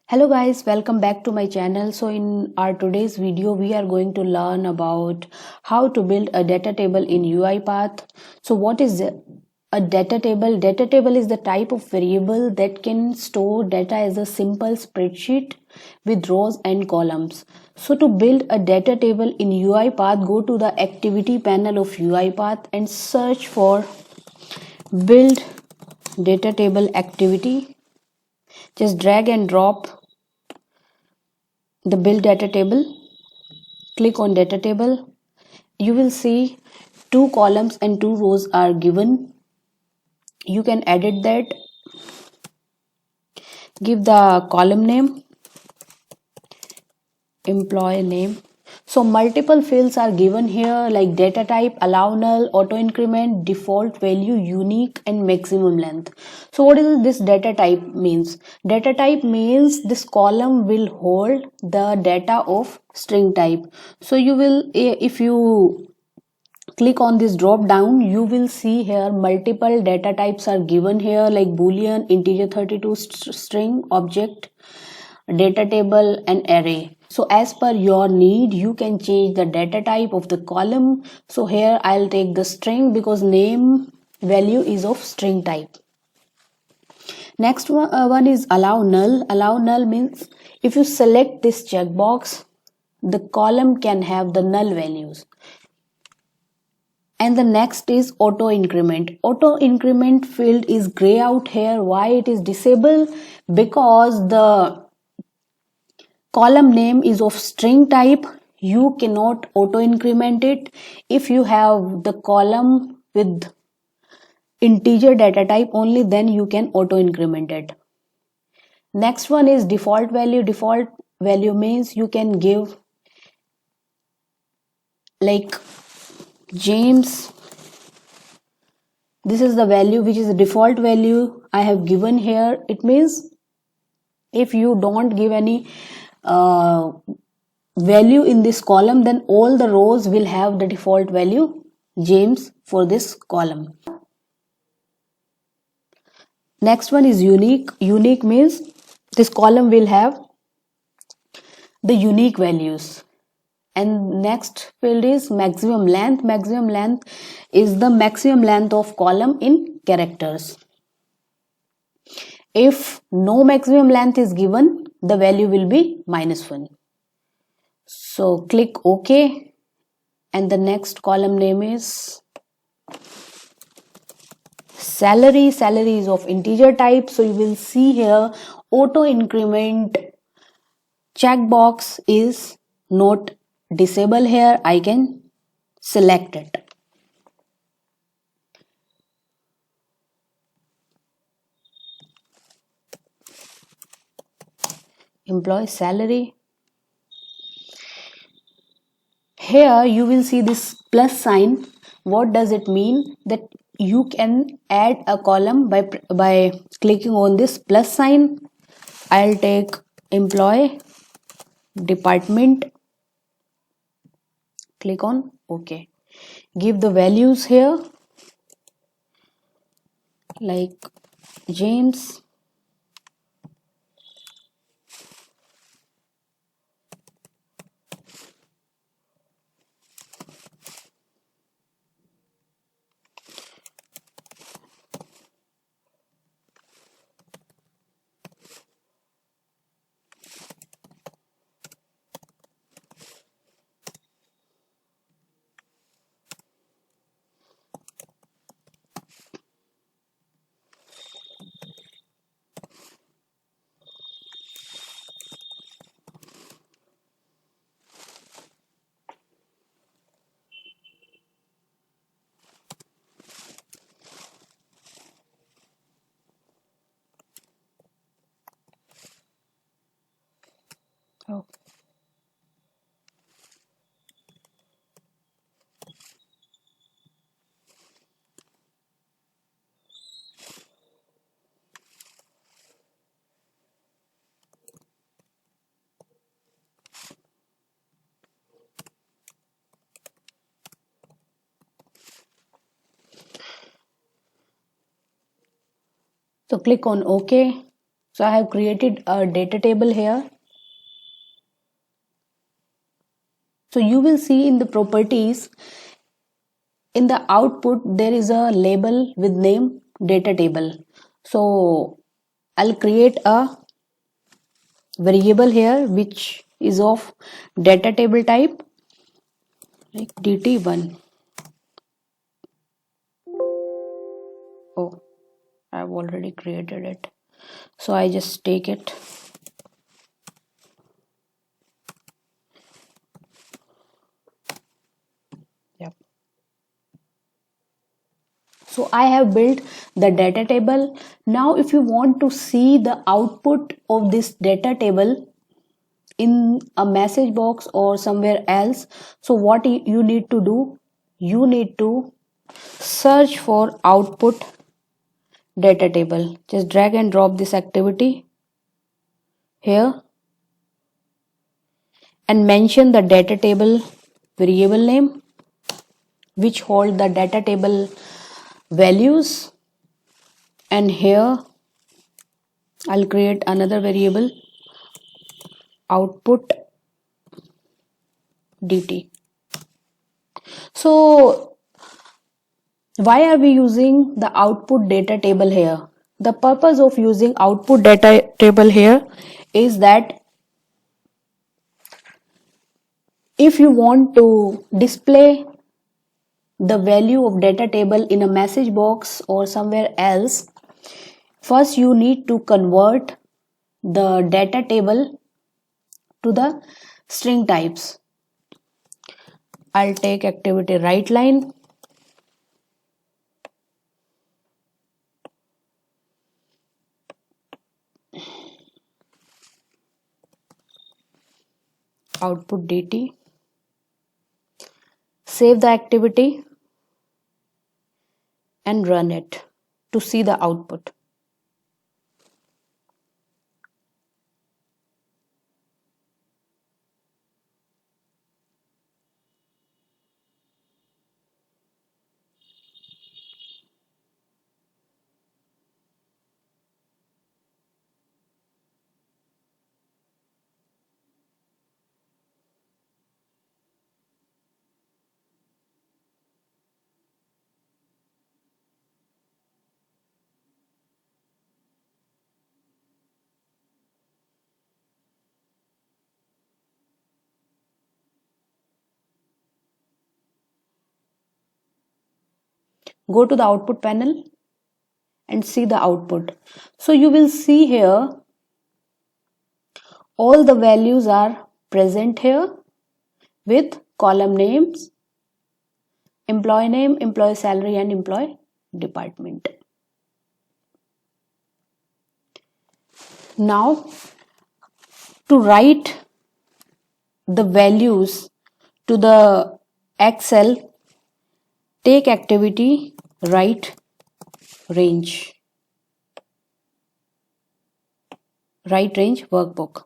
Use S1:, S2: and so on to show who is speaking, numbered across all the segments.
S1: Hello guys, welcome back to my channel. So in our today's video we are going to learn about how to build a data table in UiPath. So what is a data table? Data table is the type of variable that can store data as a simple spreadsheet with rows and columns. So to build a data table in UiPath, go to the activity panel of UiPath and search for build data table activity. Just drag and drop the build data table, click on data table. You will see two columns and two rows are given. You can edit that. Give the column name, employee name. So multiple fields are given here like data type, allow null, auto increment, default value, unique and maximum length. So what is this data type means? Data type means this column will hold the data of string type. So you will, if you click on this drop down, you will see here multiple data types are given here like boolean, integer 32, string, object, data table and array. So as per your need you can change the data type of the column. So here I'll take the string because name value is of string type. Next one is allow null. Allow null means if you select this checkbox, the column can have the null values. And the next is auto increment. Auto increment field is gray out here. Why it is disabled? Because the column name is of string type. You cannot auto increment it. If you have the column with integer data type, only then you can auto increment it. Next one is default value. Default value means you can give like James. This is the value which is the default value I have given here. It means if you don't give any value in this column, then all the rows will have the default value James for this column. Next one is unique. Unique means this column will have the unique values. And next field is maximum length. Maximum length is the maximum length of column in characters. If no maximum length is given, the value will be -1. So click OK and the next column name is salary. Salary is of integer type. So you will see here auto increment checkbox is not disabled here. I can select it. Employee salary. Here you will see this plus sign. What does it mean? That you can add a column by clicking on this plus sign. I'll take employee department. Click on OK. Give the values here like James. Oh. So click on OK. So I have created a data table here. So you will see in the properties, in the output, there is a label with name data table. So I'll create a variable here which is of data table type, like dt1. Oh, I've already created it. So I just take it. Yep. So I have built the data table. Now if you want to see the output of this data table in a message box or somewhere else, so what you need to do, you need to search for output data table. Just drag and drop this activity here and mention the data table variable name which hold the data table values, and here I'll create another variable output dt. So why are we using the output data table here? The purpose of using output data table here is that if you want to display the value of data table in a message box or somewhere else, first you need to convert the data table to the string types. I'll take activity write line, output dt, save the activity and run it to see the output. Go to the output panel and see the output. So you will see here all the values are present here with column names, employee name, employee salary and employee department. Now to write the values to the Excel, take activity write range, write range workbook.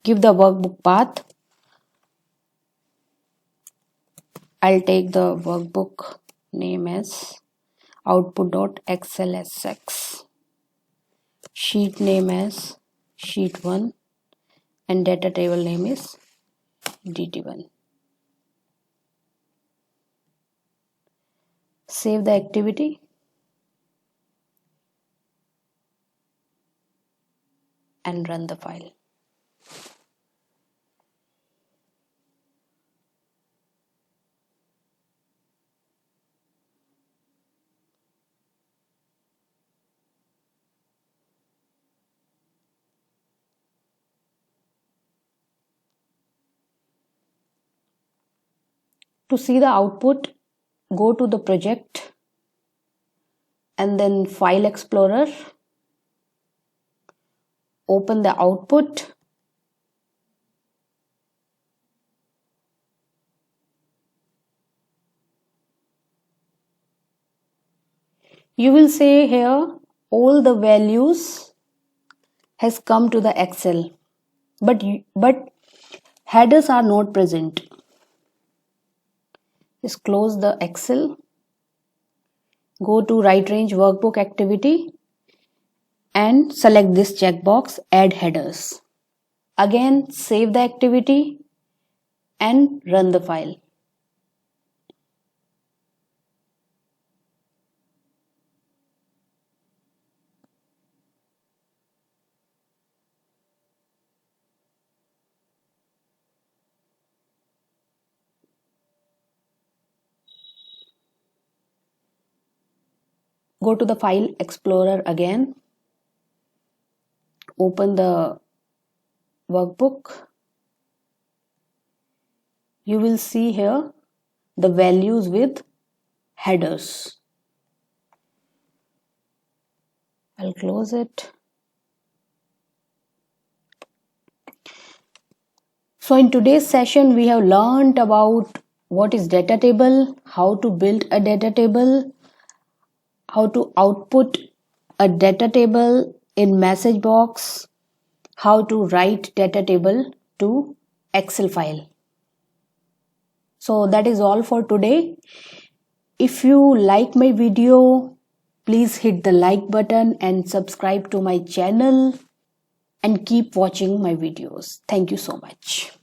S1: Give the workbook path. I'll take the workbook name as output.xlsx, sheet name as sheet 1 and data table name is dt1. Save the activity and run the file. To see the output, go to the project and then file explorer, open the output, you will see here all the values has come to the Excel, but headers are not present. Just close the Excel, go to write range workbook activity and select this checkbox, add headers. Again, save the activity and run the file. Go to the File Explorer again. Open the workbook. You will see here the values with headers. I'll close it. So in today's session, we have learned about what is data table, how to build a data table, how to output a data table in message box, how to write data table to Excel file. So that is all for today. If you like my video, please hit the like button and subscribe to my channel and keep watching my videos. Thank you so much.